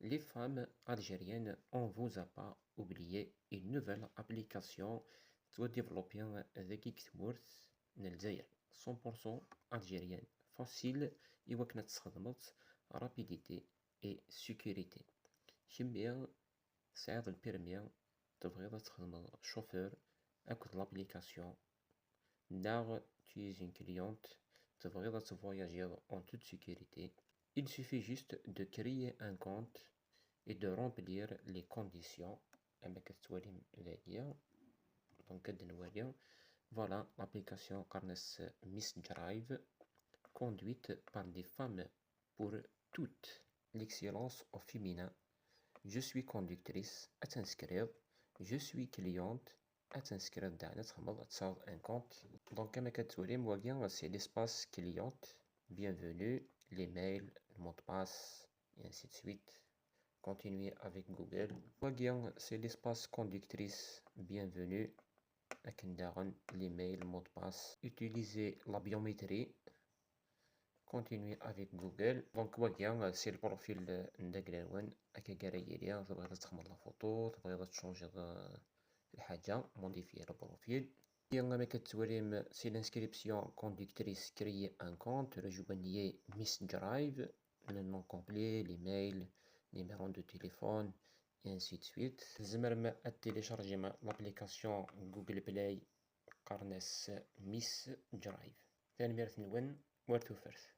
les femmes algériennes, on vous a pas oublié une nouvelle application soit développée avec Xworth Nelzaïr 100% algérienne, facile et وكانت rapidité et sécurité. J'aime bien ça le permis تبغي تخدم chauffeur avec l'application. Là, tu es une cliente, تبغي voyager en toute sécurité. Il suffit juste de créer un compte et de remplir les conditions. Donc, voilà l'application Carnes Miss Drive, conduite par des femmes pour toute l'excellence au féminin. Je suis conductrice, à t'inscrire. Je suis cliente, à t'inscrire dans un compte. Donc, c'est l'espace cliente. Bienvenue, les mails, le mot de passe, et ainsi de suite. Continuez avec Google. C'est l'espace conductrice. Bienvenue. Les mails, le mot de passe. Utilisez la biométrie. Continuez avec Google. Donc, c'est le profil de Glenwen. تبغي تستخدم la photo, تبغي changer الحاجة, modifier le profil. C'est l'inscription conductrice, créer un compte, rejoignez Miss Drive, le nom complet, l'email, numéro de téléphone, et ainsi de suite. تنجم télécharger l'application Google Play Carnes Miss Drive. ثاني مرة نون where to first.